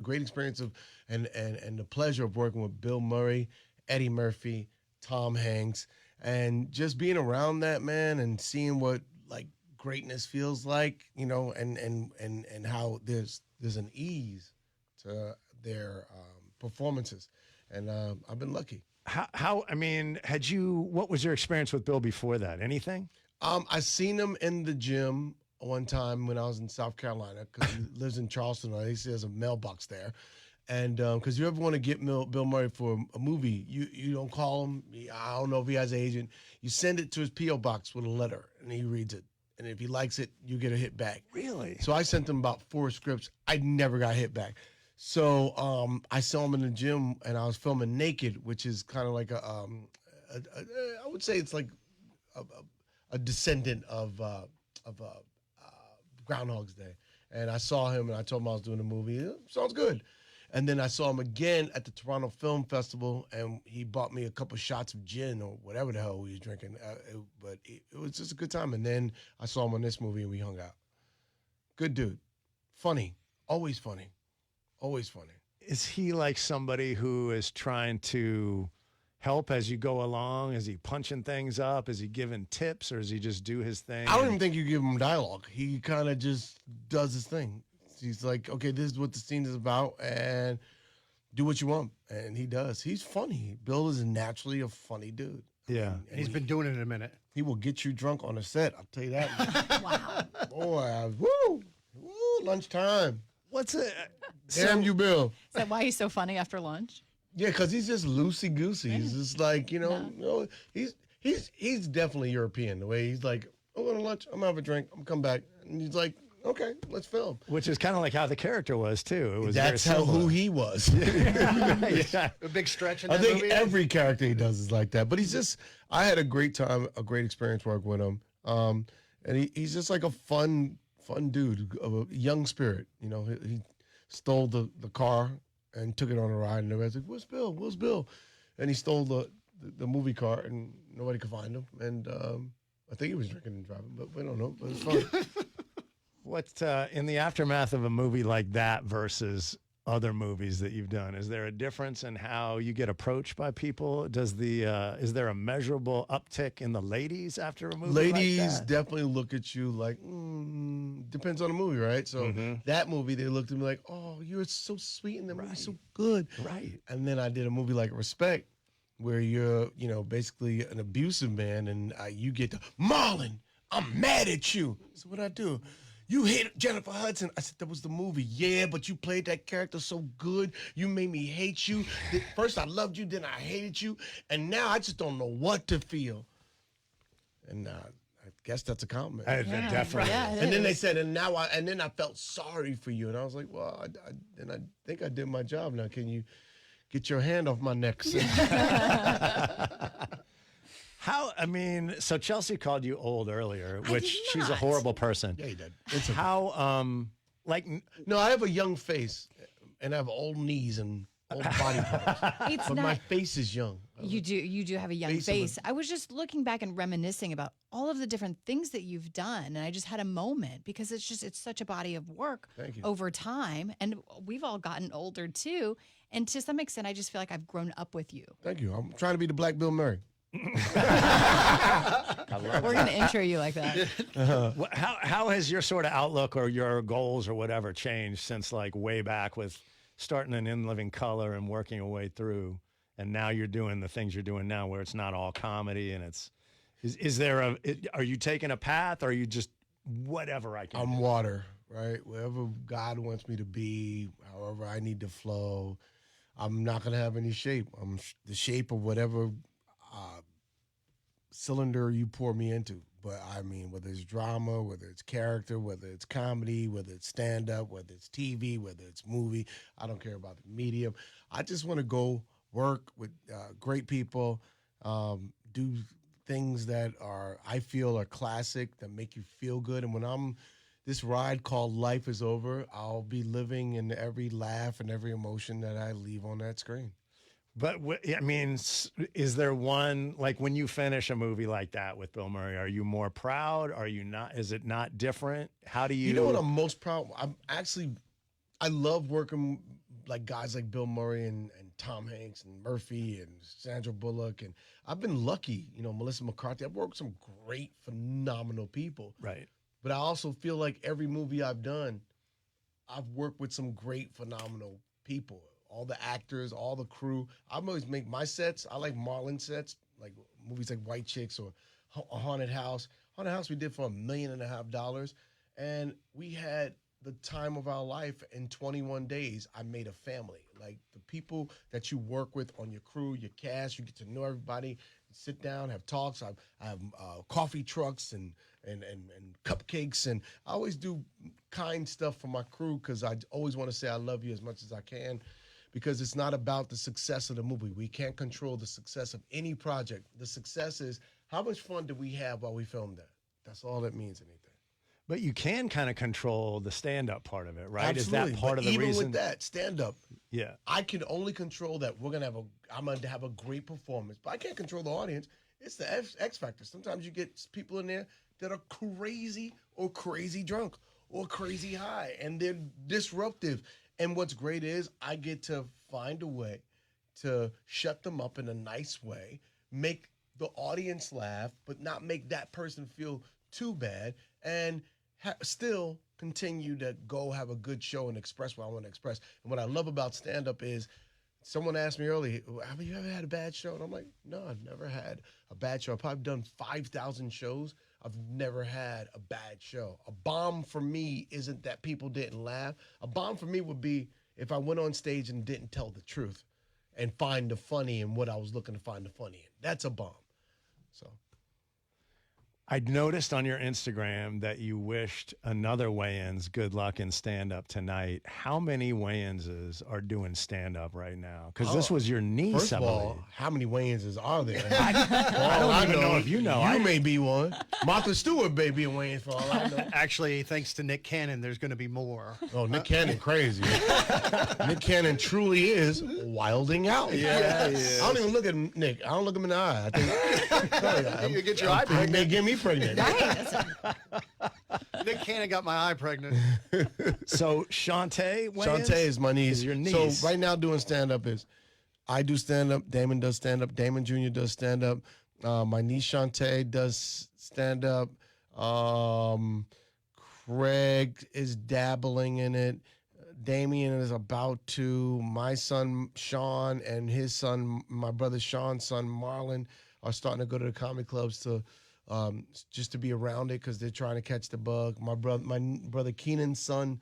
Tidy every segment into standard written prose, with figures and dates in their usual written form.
great experience of and the pleasure of working with Bill Murray, Eddie Murphy, Tom Hanks, and just being around that man and seeing what like greatness feels like, and how there's an ease to their performances, and I've been lucky. I mean, what was your experience with Bill before that? Anything? I seen him in the gym one time when I was in South Carolina because he lives in Charleston. He has a mailbox there. And because you ever want to get Bill Murray for a movie, you don't call him. I don't know if he has an agent. You send it to his P.O. box with a letter, and he reads it. And if he likes it, you get a hit back. Really? So I sent him about 4 scripts. I never got hit back. So I saw him in the gym, and I was filming naked, which is kind of like I would say it's like a descendant of Groundhog's Day. And I saw him, and I told him I was doing a movie. Sounds good. And then I saw him again at the Toronto Film Festival, and he bought me a couple shots of gin or whatever the hell we was drinking. But it was just a good time. And then I saw him on this movie, and we hung out. Good dude. Funny. Always funny. Always funny. Is he like somebody who is trying to help as you go along? Is he punching things up? Is he giving tips, or does he just do his thing? I don't even think you give him dialogue. He kind of just does his thing. He's like, okay, this is what the scene is about, and do what you want. And he does. He's funny. Bill is naturally a funny dude. Yeah. And he's been doing it in a minute. He will get you drunk on a set. I'll tell you that. Wow. Boy, woo, lunchtime. What's it? Damn you, Bill. Is that why he's so funny after lunch? Yeah, because he's just loosey-goosey. He's just like, he's definitely European. The way he's like, I'm going to lunch, I'm going to have a drink, I'm going to come back. And he's like, okay, let's film. Which is kind of like how the character was, too. It was That's who he was. Yeah. A big stretch in I that think movie. every character he does is like that. But I had a great time, a great experience working with him. And he's just like a fun dude, of a young spirit. He stole the car and took it on a ride, and everybody's like, "Where's Bill? Where's Bill?" And he stole the movie car, and nobody could find him. And I think he was drinking and driving, but we don't know. But it's fun. What's in the aftermath of a movie like that versus other movies that you've done? Is there a difference in how you get approached by people? Is there a measurable uptick in the ladies after a movie? Ladies like that? definitely look at you like, depends on the movie, right? So that movie, they looked at me like, oh, you're so sweet and the movie's so good. Right. And then I did a movie like Respect, where you're, basically an abusive man, and you get to, Marlon, I'm mad at you. So what I do? You hate Jennifer Hudson. I said, that was the movie. Yeah, but you played that character so good. You made me hate you. First I loved you, then I hated you. And now I just don't know what to feel. And I guess that's a compliment. Definitely. Yeah, it And then they is. said, and then I felt sorry for you. And I was like, well, I think I did my job. Now, can you get your hand off my neck? So Chelsea called you old earlier, I which did she's a not. horrible person. Yeah, he did. No, I have a young face, and I have old knees and old body parts. It's But not. my face is young. You do have a young Face of a- face. I was just looking back and reminiscing about all of the different things that you've done, and I just had a moment because it's such a body of work Thank you. over time, and we've all gotten older too. And to some extent, I just feel like I've grown up with you. Thank you. I'm trying to be the Black Bill Murray. We're gonna intro you like that. How has your sort of outlook or your goals or whatever changed since like way back with starting In Living Color and working your way through, and now you're doing the things you're doing now where it's not all comedy and are you taking a path, or are you just whatever I can I'm do? water, right? Wherever God wants me to be, however I need to flow, I'm not going to have any shape. I'm the shape of whatever cylinder you pour me into. But I mean, whether it's drama, whether it's character, whether it's comedy, whether it's stand-up, whether it's TV, whether it's movie, I don't care about the medium. I just want to go work with great people, do things that I feel are classic, that make you feel good. And when this ride called life is over, I'll be living in every laugh and every emotion that I leave on that screen. But is there one, like when you finish a movie like that with Bill Murray, are you more proud? Are you not? Is it not different? How do you? You know what I'm most proud of? I love working like guys like Bill Murray and Tom Hanks and Murphy and Sandra Bullock. And I've been lucky, Melissa McCarthy. I've worked with some great, phenomenal people. Right. But I also feel like every movie I've done, I've worked with some great, phenomenal people. All the actors, all the crew. I always make my sets. I like Marlon sets, like movies like White Chicks or A Haunted House. Haunted House we did for $1.5 million. And we had the time of our life. In 21 days, I made a family. Like the people that you work with on your crew, your cast, you get to know everybody, sit down, have talks. I have coffee trucks and cupcakes, and I always do kind stuff for my crew because I always want to say I love you as much as I can, because it's not about the success of the movie. We can't control the success of any project. The success is how much fun did we have while we filmed that. That's all that means anything. But you can kind of control the stand-up part of it, right? Absolutely. Is that part of the even reason? with that stand-up, Yeah. I can only control that I'm gonna have a great performance, but I can't control the audience. It's the X factor. Sometimes you get people in there that are crazy or crazy drunk or crazy high, and they're disruptive. And what's great is I get to find a way to shut them up in a nice way, make the audience laugh, but not make that person feel too bad, and still continue to go have a good show and express what I want to express. And what I love about stand-up is, someone asked me earlier, have you ever had a bad show? And I'm like, no, I've never had a bad show. I've probably done 5,000 shows. I've never had a bad show. A bomb for me isn't that people didn't laugh. A bomb for me would be if I went on stage and didn't tell the truth and find the funny in what I was looking to find the funny in. That's a bomb. So I noticed on your Instagram that you wished another Wayans good luck in stand-up tonight. How many Wayanses are doing stand-up right now? Because this was your niece, first I of all, believe. how many Wayanses are there? I don't even know if you know. You may be one. Martha Stewart may be a Wayans for all I know. Actually, thanks to Nick Cannon, there's going to be more. Oh, Nick Cannon crazy. Nick Cannon truly is wilding out. Yeah, I don't even look at Nick. I don't look him in the eye. I think You get your eye he pregnant. may get me pregnant. Right. That's Nick Cannon got my eye pregnant. So Shantae Wayans? Shantae is my niece. Is your niece. So right now doing stand-up is, I do stand-up, Damon does stand-up, Damon Jr. does stand-up, my niece Shantae does stand-up, Craig is dabbling in it, Damien is about to, my son Sean and his son, my brother Sean's son Marlon, are starting to go to the comedy clubs to just to be around it because they're trying to catch the bug. My brother Keenan's son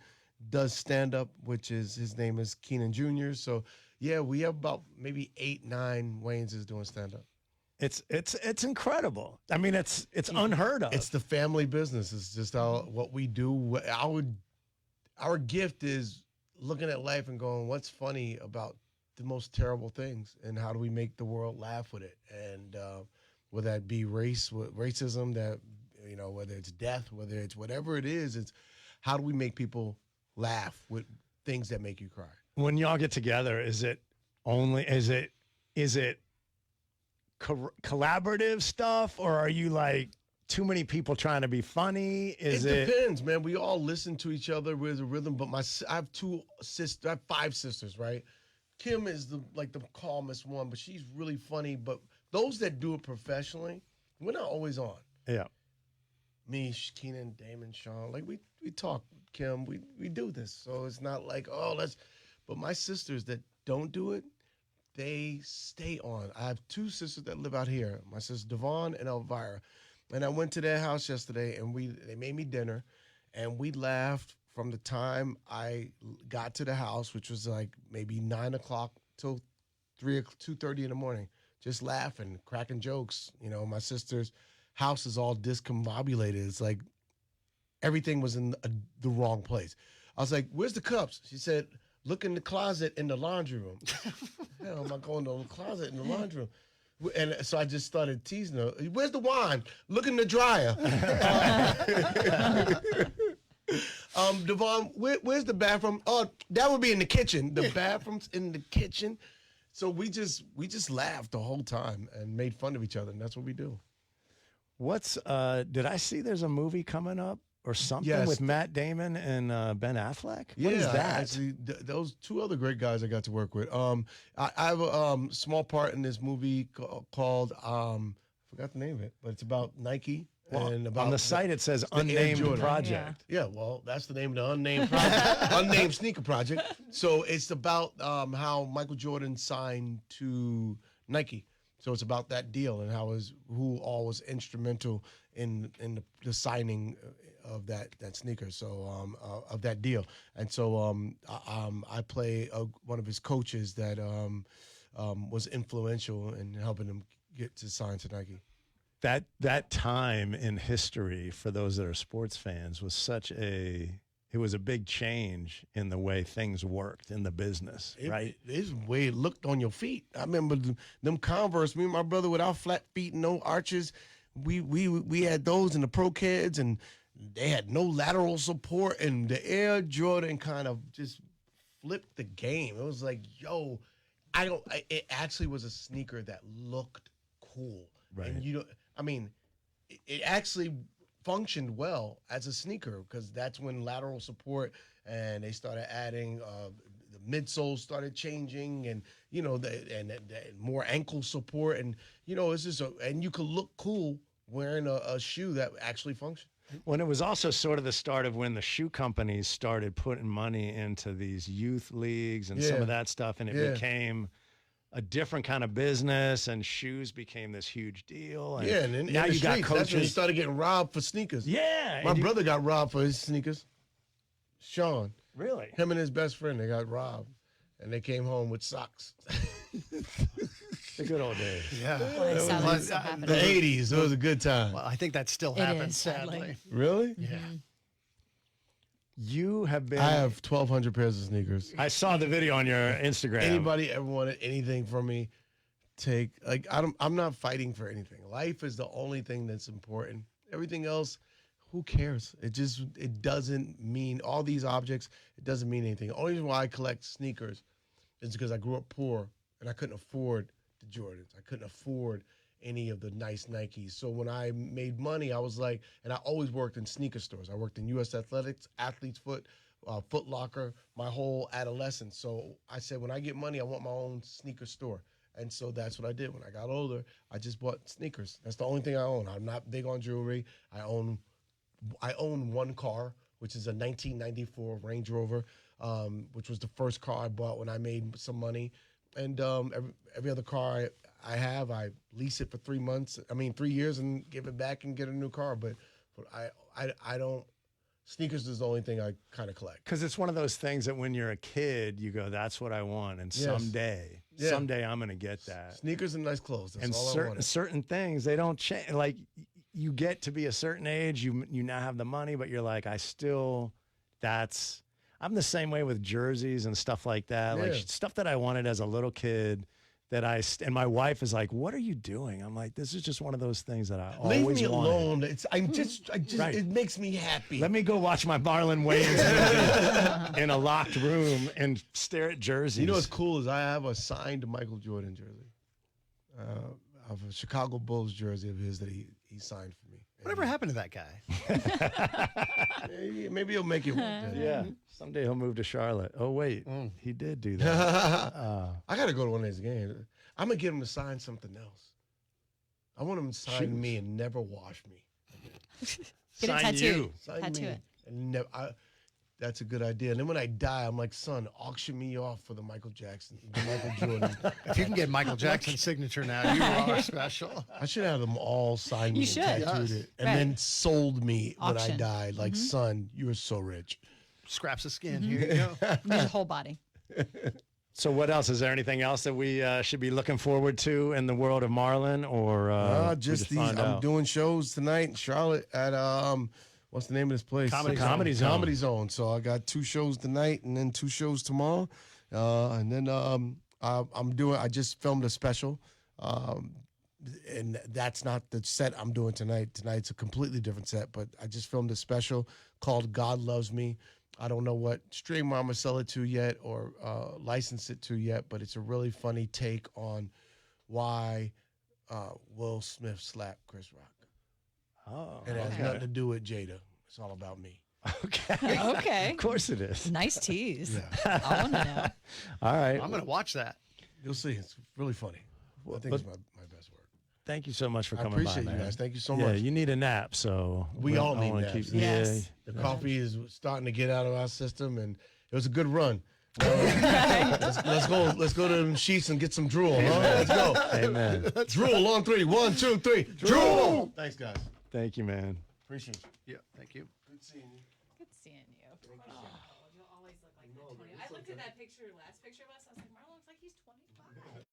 does stand up, which is, his name is Keenan Jr. So yeah, we have about maybe 8, 9 Wayans is doing stand up. It's incredible. I mean, it's unheard of. It's the family business. It's just what we do. Our gift is looking at life and going, what's funny about the most terrible things, and how do we make the world laugh with it? And whether that be racism, that whether it's death, whether it's whatever it is, it's how do we make people laugh with things that make you cry? When y'all get together, is it collaborative stuff, or are you like too many people trying to be funny? It depends, man. We all listen to each other with a rhythm. But I have 5 sisters, right? Kim is the calmest one, but she's really funny. But those that do it professionally, we're not always on. Yeah. Me, Keenan, Damon, Sean, like we talk. Kim, we do this, so it's not like But my sisters that don't do it, they stay on. I have 2 sisters that live out here. My sister Devon and Elvira, and I went to their house yesterday, and they made me dinner, and we laughed from the time I got to the house, which was like maybe 9 o'clock till 2:30 in the morning, just laughing, cracking jokes. My sister's house is all discombobulated. It's like everything was in the wrong place. I was like, "Where's the cups?" She said, "Look in the closet in the laundry room." Hell, am I going to the closet in the laundry room? And so I just started teasing her. "Where's the wine? Look in the dryer." Devon, where's the bathroom? Oh, that would be in the kitchen. The bathroom's in the kitchen. So we just laughed the whole time and made fun of each other, and that's what we do. Did I see there's a movie coming up or something Yes. with Matt Damon and Ben Affleck? What is Yeah, that? actually, those two other great guys I got to work with. I have a small part in this movie called I forgot the name of it, but it's about Nike Well, and about on the site it says the Air unnamed Jordan. project. Yeah, well, that's the name of the unnamed project, unnamed sneaker project. So it's about how Michael Jordan signed to Nike. So it's about that deal and who all was instrumental in the signing of that sneaker. So of that deal. And so I play one of his coaches that was influential in helping him get to sign to Nike. That time in history for those that are sports fans was it was a big change in the way things worked in the business, right? It's the way it looked on your feet. I remember them Converse. Me and my brother with our flat feet and no arches. We had those in the Pro Kids, and they had no lateral support. And the Air Jordan kind of just flipped the game. It was like, yo, It actually was a sneaker that looked cool, Right. and I mean, it actually functioned well as a sneaker because that's when lateral support and they started adding the midsoles started changing and the more ankle support and it's just and you could look cool wearing a shoe that actually functioned. When it was also sort of the start of when the shoe companies started putting money into these youth leagues and some Yeah. of that stuff, and it Yeah. became a different kind of business, and shoes became this huge deal. And Yeah, and now in the you got streets, that's when he coaches. started getting robbed for sneakers. Yeah, My and brother got robbed for his sneakers. Sean, really. him and his best friend, they got robbed, and they came home with socks. The good old days. Yeah. Boy, sadly, was- it's still uh, happening. The 80s, it was a good time. Well, I think that still It happens, is, sadly. sadly. Really? Yeah. You have been. I have 1,200 pairs of sneakers. I saw the video on your Instagram. Anybody ever wanted anything from me, I'm not fighting for anything. Life is the only thing that's important. Everything else, who cares? It doesn't mean all these objects, it doesn't mean anything. The only reason why I collect sneakers is because I grew up poor and I couldn't afford the Jordans. I couldn't afford any of the nice Nikes. So when I made money, I was like, and I always worked in sneaker stores. I worked in U.S. Athletics, Athlete's Foot, Foot Locker, my whole adolescence. So I said, when I get money, I want my own sneaker store. And so that's what I did. When I got older, I just bought sneakers. That's the only thing I own. I'm not big on jewelry. I own one car, which is a 1994 Range Rover, which was the first car I bought when I made some money. And every other car I have, I lease it for 3 years and give it back and get a new car. But I don't. Sneakers is the only thing I kind of collect. Because it's one of those things that when you're a kid, you go, that's what I want. And Yes. someday I'm going to get that. Sneakers and nice clothes. That's And all I certain wanted. certain things, they don't change. Like you get to be a certain age, you now have the money, but you're like, I'm the same way with jerseys and stuff like that. Like Yeah. stuff that I wanted as a little kid and my wife is like, what are you doing? I'm like, this is just one of those things that I Leave always me wanted. alone. I just Right. it makes me happy. Let me go watch my Marlon Wayans movie in a locked room and stare at jerseys. You know what's cool is I have a signed Michael Jordan jersey. I have a Chicago Bulls jersey of his that he signed for me. Whatever happened to that guy? Maybe he'll make it one day. Yeah. Someday he'll move to Charlotte. Oh, wait. He did do that. I got to go to one of these games. I'm going to get him to sign something else. I want him to sign Shoes. me and never wash me. Get it Sign tattooed. you. Sign Tattoo me it. and never. That's a good idea. And then when I die, I'm like, son, auction me off for the Michael Jordan. If you can get Michael Jackson's signature now, you are special. I should have them all sign me You and should. tattooed Yes. it, and Right. then sold me when I Auction. died. Like, son, you were so rich. Scraps of skin. Here you go. Your whole body. So what else? Is there anything else that we should be looking forward to in the world of Marlon, or we Just these. find I'm out? doing shows tonight in Charlotte at what's the name of this place? Comedy Zone. Comedy Zone. So I got 2 shows tonight and then 2 shows tomorrow, and then I just filmed a special, and that's not the set I'm doing tonight. Tonight's a completely different set, but I just filmed a special called God Loves Me. I don't know what stream I'm gonna sell it to yet or license it to yet, but it's a really funny take on why Will Smith slapped Chris Rock. Oh, And it has okay. nothing to do with Jada. It's all about me. Okay. Okay. Of course it is. Nice tease. Yeah. I want to know. All right. I'm going to watch that. You'll see. It's really funny. I think but- it's my best work. Thank you so much for I coming by, appreciate you man. guys. Thank you so Yeah, much. you need a nap, so We all I need wanna naps. Yes. The coffee is starting to get out of our system, and it was a good run. Let's go. Let's go to them sheets and get some drool. Huh? Let's go. Amen. Drool on 3. 1, 2, 3. Drool. Thanks, guys. Thank you, man. Appreciate you. Yeah, thank you. Good seeing you. Good seeing you. You'll always look like that 20. I looked at that picture, last picture of us. I was like, Marlon looks like he's 25.